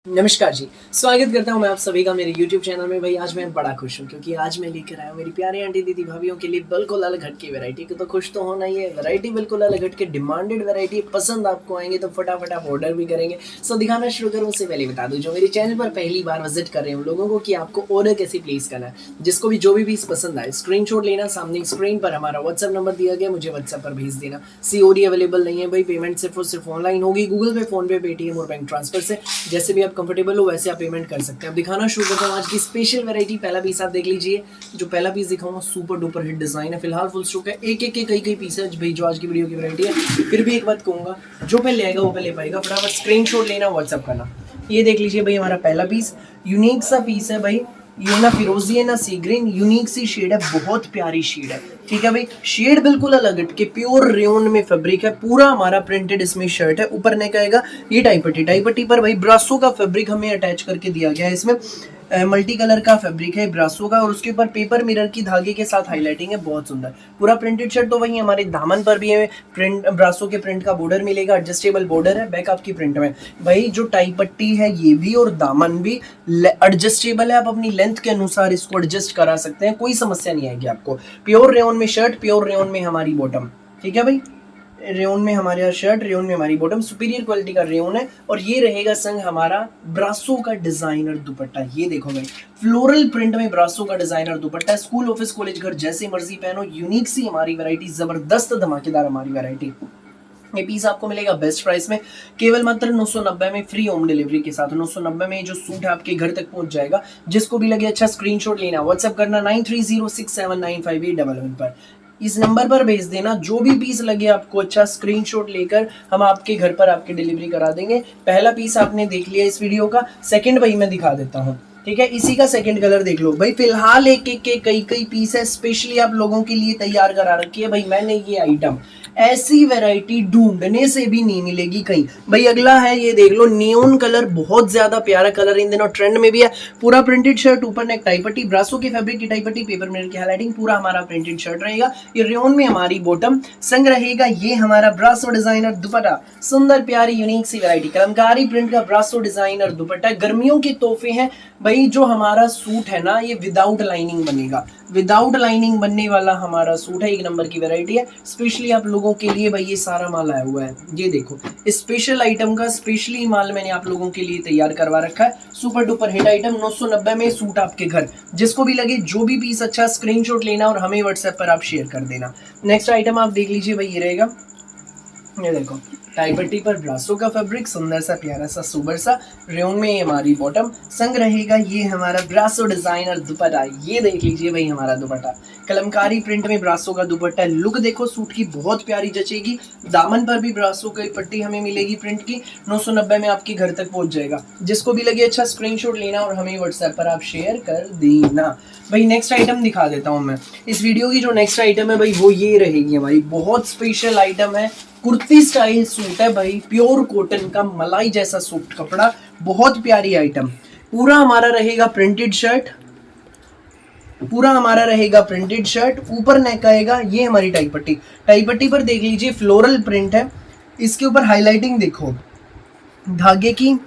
नमस्कार जी, स्वागत करता हूँ मैं आप सभी का मेरे YouTube चैनल में। भाई आज मैं बड़ा खुश हूँ क्योंकि आज मैं लेकर आया हूँ मेरी प्यारी आंटी दीदी भाभियों के लिए बिल्कुल अलग हट की वैरायटी। तो खुश तो होना ही है, वैरायटी बिल्कुल अलग हट के डिमांडेड वैरायटी पसंद आपको आएंगे तो फटाफट आप ऑर्डर भी करेंगे। सो दिखाना शुरू करूँ उससे पहले बता दूँ जो मेरे चैनल पर पहली बार विजिट कर रहे हैं उन लोगों को कि आपको ऑर्डर कैसे प्लेस करना है। जिसको भी जो भी पीस पसंद आए स्क्रीनशॉट लेना, सामने स्क्रीन पर हमारा व्हाट्सअप नंबर दिया गया, मुझे व्हाट्सअप पर भेज देना। COD अवेलेबल नहीं है भाई, पेमेंट सिर्फ और सिर्फ ऑनलाइन होगी, गूगल पे, फोन पे, पेटीएम और बैंक ट्रांसफर से। जैसे भी आप कंफर्टेबल हो वैसे आप पेमेंट कर सकते हैं। अब दिखाना शुरू करता हूँ आज की स्पेशल वैरायटी। पहला पीस आप देख लीजिए। जो पहला पीस दिखाऊंगा सुपर डुपर हिट डिजाइन है, फिलहाल फुल स्टॉक है, एक एक के कई पीस है भाई जो आज की वीडियो की वैरायटी है। फिर भी एक बात कहूंगा, जो पहले आएगा वो पहले पाएगा। फटाफट स्क्रीनशॉट लेना, व्हाट्सअप करना। ये देख लीजिए भाई हमारा पहला पीस, यूनिक सा पीस है भाई। ये ना फिरोजी है ना सी ग्रीन, यूनिक सी शेड है, बहुत प्यारी शेड है। ठीक है भाई, शेड बिल्कुल अलग है कि प्योर रेयन में फैब्रिक है, पूरा हमारा प्रिंटेड इसमें शर्ट है। ऊपर नेक आएगा, ये टाई पट्टी पर भाई ब्रासो का फैब्रिक हमें अटैच करके दिया गया है। इसमें मल्टी कलर का फैब्रिक है ब्रासो का और उसके ऊपर पेपर मिरर की धागे के साथ हाईलाइटिंग है, बहुत सुंदर पूरा प्रिंटेड शर्ट। तो वही हमारे दामन पर भी है प्रिंट, ब्रासो के प्रिंट का बॉर्डर मिलेगा, एडजस्टेबल बॉर्डर है, बैक आपकी प्रिंट में भाई। जो टाई पट्टी है ये भी और दामन भी एडजस्टेबल है, आप अपनी लेंथ के अनुसार इसको एडजस्ट करा सकते हैं, कोई समस्या नहीं आएगी आपको। प्योर रेयन में शर्ट, प्योर रेयन में हमारी बॉटम। ठीक है भाई, रेयन में हमारे शर्ट, रेयन में हमारी बॉटम, सुपीरियर क्वालिटी का रेयन है। और ये रहेगा संग हमारा ब्रासो का डिजाइनर दुपट्टा। ये देखो भाई, फ्लोरल प्रिंट में ब्रासो का डिजाइनर दुपट्टा। स्कूल, ऑफिस, कॉलेज, घर जैसे मर्जी पहनो, यूनिक सी हमारी वैरायटी, जबरदस्त धमाकेदार हमारी वैरायटी। ये पीस आपको मिलेगा बेस्ट प्राइस में, केवल मात्र 990 में, फ्री होम डिलीवरी के साथ। 990 में जो सूट है आपके घर तक पहुंच जाएगा। जिसको भी लगे अच्छा स्क्रीनशॉट लेना, व्हाट्सएप करना 9306795811 पर। इस नंबर पर भेज देना, जो भी पीस लगे आपको अच्छा स्क्रीनशॉट लेकर हम आपके घर पर आपकी डिलीवरी करा देंगे। पहला पीस आपने देख लिया इस वीडियो का, सेकंड भाई मैं दिखा देता हूँ। ठीक है, इसी का सेकंड कलर देख लो भाई। फिलहाल एक एक के कई पीस है, स्पेशली आप लोगों के लिए तैयार करा रखी है भाई मैंने ये आइटम। ऐसी वैरायटी ढूंढने से भी नहीं मिलेगी कहीं भाई। अगला है ये देख लो, नियोन कलर, बहुत ज्यादा प्यारा कलर, इन दिनों ट्रेंड में भी है। पूरा प्रिंटेड शर्ट, ऊपर नेक टाई पट्टी, ब्रासो के फैब्रिक की टाई पट्टी, पेपर मिरर की हाईलाइटिंग, पूरा हमारा प्रिंटेड शर्ट रहेगा। ये रेयन में हमारी बॉटम, संग रहेगा ये हमारा ब्रासो डिजाइनर दुपट्टा। सुंदर प्यारी यूनिक सी वैरायटी, कलमकारी प्रिंट का ब्रासो डिजाइनर दुपट्टा। गर्मियों के तोहफे हैं भाई। जो हमारा सूट है ना ये विदाउट लाइनिंग बनेगा, विदाउट लाइनिंग बनने वाला हमारा सूट है, एक नंबर की वैरायटी है। स्पेशली आप लोगों के लिए भाई ये सारा माल आया हुआ है। ये देखो, स्पेशल आइटम का स्पेशली माल मैंने आप लोगों के लिए तैयार करवा रखा है। सुपर डुपर हिट आइटम, 990 में सूट आपके घर। जिसको भी लगे, जो भी पीस अच्छा स्क्रीनशॉट लेना और हमें व्हाट्सएप पर आप शेयर कर देना। नेक्स्ट आइटम आप देख लीजिए भाई, ये रहेगा, ये देखो, टाई पट्टी पर ब्रासो का फैब्रिक, सुंदर सा प्यारा सा सुबर सा, रेयन में हमारी बॉटम, संग रहेगा ये हमारा ब्रासो डिजाइनर दुपट्टा। ये देख लीजिए भाई हमारा दुपट्टा, कलमकारी प्रिंट में ब्रासो का दुपट्टा। लुक देखो सूट की, बहुत प्यारी जचेगी। दामन पर भी ब्रासो की पट्टी हमें मिलेगी प्रिंट की। 990 में आपके घर तक पहुंच जाएगा। जिसको भी लगे अच्छा स्क्रीनशॉट लेना और हमें व्हाट्सएप पर आप शेयर कर देना भाई। नेक्स्ट आइटम दिखा देता हूँ मैं। इस वीडियो की जो नेक्स्ट आइटम है भाई वो ये रहेगी हमारी, बहुत स्पेशल आइटम है। कुर्ती स्टाइल सूट है भाई, प्योर कॉटन का मलाई जैसा सूट कपड़ा, बहुत प्यारी आइटम। पूरा हमारा रहेगा प्रिंटेड शर्ट, पूरा हमारा रहेगा प्रिंटेड शर्ट। ऊपर नेक आएगा, ये हमारी टाई पट्टी, टाई पट्टी पर देख लीजिए फ्लोरल प्रिंट है। इसके ऊपर हाईलाइटिंग देखो, धागे की,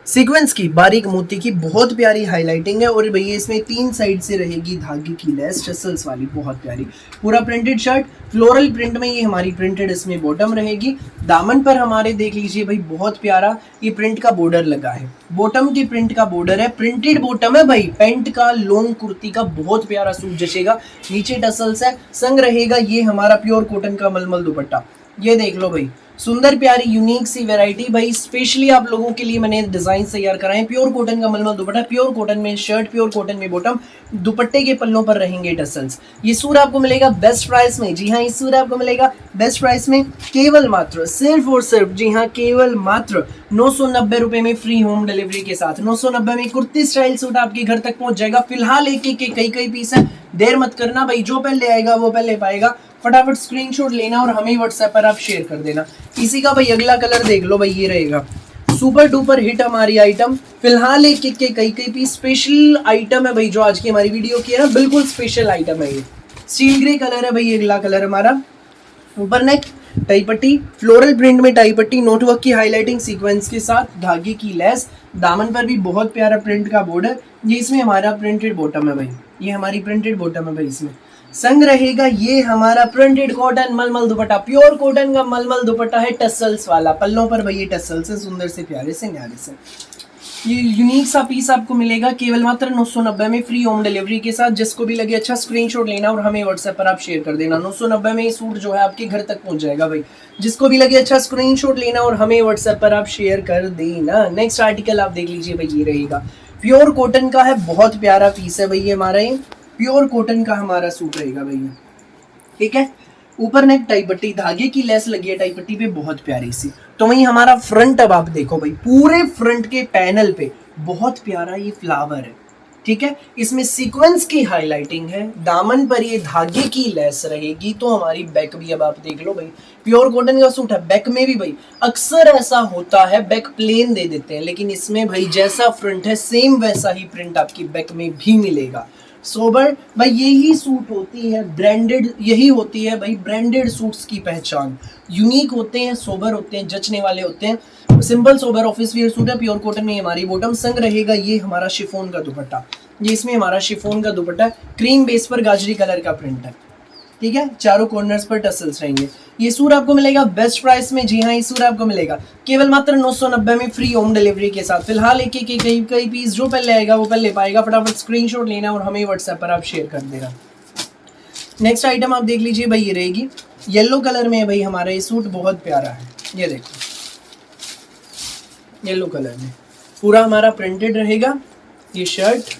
सीक्वेंस की, बारीक मोती की, बहुत प्यारी हाईलाइटिंग है। और भैया इसमें 3 साइड से रहेगी धागे की लेस, टसल्स वाली, बहुत प्यारी। पूरा प्रिंटेड शर्ट, फ्लोरल प्रिंट में ये हमारी प्रिंटेड इसमें बॉटम रहेगी। दामन पर हमारे देख लीजिए भाई, बहुत प्यारा ये प्रिंट का बॉर्डर लगा है, बॉटम की प्रिंट का बॉर्डर है, प्रिंटेड बॉटम है भाई। पैंट का, लॉन्ग कुर्ती का बहुत प्यारा सूट जचेगा। नीचे टसल्स है, संग रहेगा ये हमारा प्योर कॉटन का मलमल दुपट्टा। ये देख लो भाई, सुंदर प्यारी यूनिक सी वैरायटी भाई। स्पेशली आप लोगों के लिए मैंने डिजाइन तैयार कराए। प्योर कॉटन का मलमल दुपट्टा, प्योर कॉटन में शर्ट, प्योर कॉटन में बॉटम, दुपट्टे के पल्लों पर रहेंगे टसल्स। ये सूट आपको मिलेगा बेस्ट प्राइस में। जी हाँ, इस सूट आपको मिलेगा बेस्ट प्राइस में, केवल मात्र, सिर्फ और सिर्फ, जी हाँ केवल मात्र 990 रुपए में, फ्री होम डिलीवरी के साथ। 990 में कुर्ती स्टाइल सूट आपके घर तक पहुंच जाएगा। फिलहाल एक एक के कई पीस है, देर मत करना भाई, जो पहले आएगा वो पहले पाएगा। फटाफट स्क्रीनशॉट लेना और हमें व्हाट्सएप पर आप शेयर कर देना। इसी का भाई अगला कलर देख लो भाई, ये रहेगा सुपर डुपर हिट हमारी आइटम। फिलहाल एक एक के कई पीस, स्पेशल आइटम है भाई जो आज की हमारी वीडियो की है ना, बिल्कुल स्पेशल आइटम है ये। स्टील ग्रे कलर है भाई अगला कलर हमारा। ऊपर नेक, टाई पट्टी, फ्लोरल प्रिंट में टाई पट्टी, नोटवर्क की हाईलाइटिंग सीक्वेंस के साथ, धागे की लेस, दामन पर भी बहुत प्यारा प्रिंट का बॉर्डर, ये इसमें हमारा प्रिंटेड बॉटम है भाई, ये हमारी प्रिंटेड बॉटम है भाई। इसमें संग रहेगा ये हमारा प्रिंटेड कॉटन मलमल दुपट्टा, प्योर कॉटन का मलमल दुपट्टा है टसल्स वाला, पल्लों पर भाई ये टसल्स है सुंदर से प्यारे से न्यारे से। ये यूनिक सा पीस आपको मिलेगा केवल मात्र 990 में, फ्री होम डिलीवरी के साथ। जिसको भी लगे अच्छा स्क्रीनशॉट लेना और हमें व्हाट्सएप पर आप शेयर कर देना। 990 में ये सूट जो है आपके घर तक पहुंच जाएगा भाई। जिसको भी लगे अच्छा स्क्रीनशॉट लेना और हमें व्हाट्सएप पर आप शेयर कर देना। नेक्स्ट आर्टिकल आप देख लीजिए भाई, ये रहेगा प्योर कॉटन का है, बहुत प्यारा पीस है भाई ये हमारा, ये प्योर कॉटन का हमारा सूट रहेगा भैया, ठीक है। ऊपर नेक टाई पट्टी, धागे की लेस लगी है टाई पट्टी पे, बहुत प्यारी सी। तो वही हमारा फ्रंट, अब आप देखो भाई पूरे फ्रंट के पैनल पे बहुत प्यारा ये फ्लावर है, ठीक है। इसमें सीक्वेंस की हाईलाइटिंग है, दामन पर ये धागे की लेस रहेगी। तो हमारी बैक भी अब आप देख लो भाई, प्योर कॉटन का सूट है, बैक में भी भाई अक्सर ऐसा होता है बैक प्लेन दे देते हैं, लेकिन इसमें भाई जैसा फ्रंट है सेम वैसा ही प्रिंट आपकी बैक में भी मिलेगा। सोबर भाई यही सूट होती है ब्रांडेड, यही होती है भाई ब्रांडेड सूट्स की पहचान। यूनिक होते हैं, सोबर होते हैं, जचने वाले होते हैं। Simple sober office wear suit है, प्योर कॉटन में हमारी बॉटम। संग रहेगा ये हमारा शिफॉन का दुपट्टा, ये इसमें हमारा शिफॉन का दुपट्टा क्रीम बेस पर गाजरी कलर का प्रिंट है, ठीक है। चारों कॉर्नर्स पर टसल्स रहेंगे। ये सूट आपको मिलेगा बेस्ट प्राइस में, जी हाँ ये सूट आपको मिलेगा केवल मात्र 990 में, फ्री होम डिलीवरी के साथ। फिलहाल एक एक कई पीस जो पहले आएगा वो पहले पाएगा, फटाफट स्क्रीनशॉट लेना और हमें व्हाट्सएप पर आप शेयर कर देना। नेक्स्ट आइटम आप देख लीजिए भाई, ये रहेगी येलो कलर में है भाई हमारा ये सूट, बहुत प्यारा है। ये देखो येलो कलर में पूरा हमारा प्रिंटेड रहेगा ये शर्ट।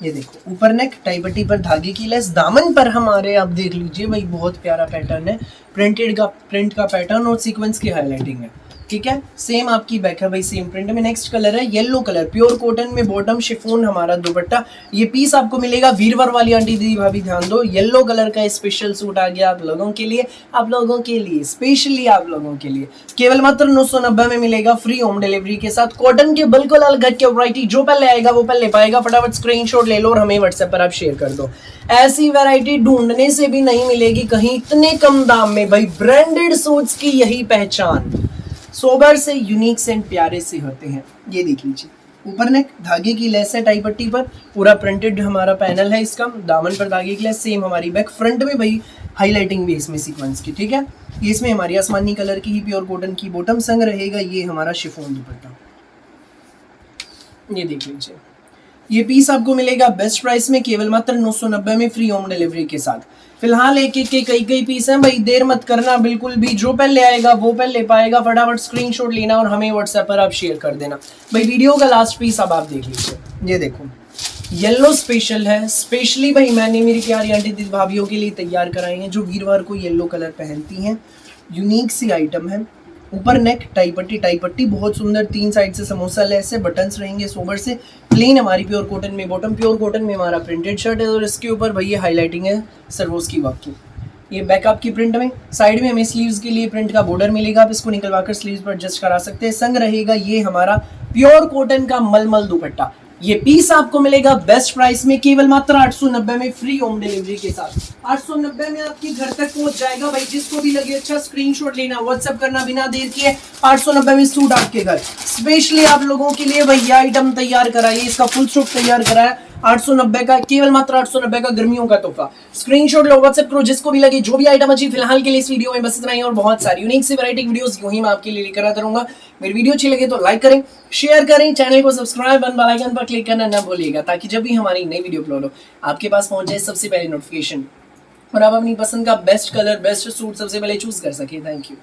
ये देखो ऊपर नेक टाई पट्टी पर धागे की लेस, दामन पर हमारे आप देख लीजिए भाई बहुत प्यारा पैटर्न है, प्रिंट का पैटर्न और सीक्वेंस की हाईलाइटिंग है, ठीक है। सेम आपकी बैक है भाई, सेम प्रिंट में। नेक्स्ट कलर है येलो कलर, प्योर कॉटन में बॉटम, शिफॉन हमारा दुपट्टा। ये पीस आपको मिलेगा वीरवार वाली आंटी दीदी भाभी ध्यान दो, येलो कलर का स्पेशल सूट आ गया आप लोगों के लिए, आप लोगों के लिए स्पेशली, आप लोगों के लिए केवल मात्र 990 में मिलेगा, फ्री होम डिलीवरी के साथ। कॉटन के बिल्कुल अलग के वैरायटी, जो पहले आएगा वो पहले पाएगा, फटाफट स्क्रीनशॉट ले लो और हमें व्हाट्सएप पर आप शेयर कर दो। ऐसी वैरायटी ढूंढने से भी नहीं मिलेगी कहीं इतने कम दाम में भाई, ब्रांडेड सूट्स की यही पहचान, सोबर से यूनिक से प्यारे से होते हैं। ये देख लीजिए ऊपर नेक धागे की लेस है टाई पट्टी पर, पूरा प्रिंटेड हमारा पैनल है इसका, दामन पर धागे की लेस, सेम हमारी बैक। फ्रंट में भाई हाईलाइटिंग भी इसमें सीक्वेंस की, ठीक है। ये इसमें हमारी आसमानी कलर की ही प्योर कॉटन की बॉटम। संग रहेगा ये हमारा शिफॉन दुपट्टा, ये देख लीजिए। ये पीस आपको मिलेगा बेस्ट प्राइस में केवल मात्र 990 में, फ्री होम डिलीवरी के साथ। फिलहाल एक एक के कई पीस हैं भाई, देर मत करना बिल्कुल भी, जो पहले आएगा वो पहले पाएगा, फटाफट स्क्रीनशॉट लेना और हमें व्हाट्सएप पर आप शेयर कर देना भाई। वीडियो का लास्ट पीस अब आप देख लीजिए, ये देखो येलो स्पेशल है, स्पेशली भाई मैंने मेरी प्यारी आंटी दीदी भाभीियों के लिए तैयार कराए हैं जो वीरवार को येलो कलर पहनती हैं। यूनिक सी आइटम है, ऊपर नेक टाई पट्टी बहुत सुंदर, तीन साइड से समोसा लेस है, बटन्स रहेंगे सोबर से। प्लेन हमारी प्योर कॉटन में बॉटम, प्योर कॉटन में हमारा प्रिंटेड शर्ट है और इसके ऊपर भैया हाईलाइटिंग है सरवोस की वर्क की। ये बैक आपकी प्रिंट में, साइड में हमें स्लीव्स के लिए प्रिंट का बॉर्डर मिलेगा, आप इसको निकलवा कर स्लीव्स पर एडजस्ट करा सकते हैं। संग रहेगा ये हमारा प्योर कॉटन का मलमल दुपट्टा। ये पीस आपको मिलेगा बेस्ट प्राइस में केवल मात्र 890 में, फ्री होम डिलीवरी के साथ। 890 में आपके घर तक पहुंच जाएगा भाई। जिसको भी लगे अच्छा स्क्रीनशॉट लेना, व्हाट्सएप करना बिना देर किए। 890 में सूट आपके घर, स्पेशली आप लोगों के लिए भैया आइटम तैयार कराइए, इसका फुल स्टॉक तैयार कराया 890 का, केवल मात्र 890 का गर्मियों का तोहफा। स्क्रीनशॉट लो, व्हाट्सएप करो, जिसको भी लगे जो भी आइटम अच्छी। फिलहाल के लिए इस वीडियो में बस इतना ही, और बहुत सारी यूनिक सी वैरायटी वीडियोस यूं ही मैं आपके लिए लेकर आता रहूंगा। मेरी वीडियो अच्छी लगे तो लाइक करें, शेयर करें, चैनल को सब्सक्राइब और बेल आइकन पर क्लिक करना ना भूलिएगा, ताकि जब भी हमारी नई वीडियो अपलोड हो आपके पास पहुंच जाए सबसे पहले नोटिफिकेशन, और आप अपनी पसंद का बेस्ट कलर बेस्ट सूट सबसे पहले चूज कर सके। Thank you.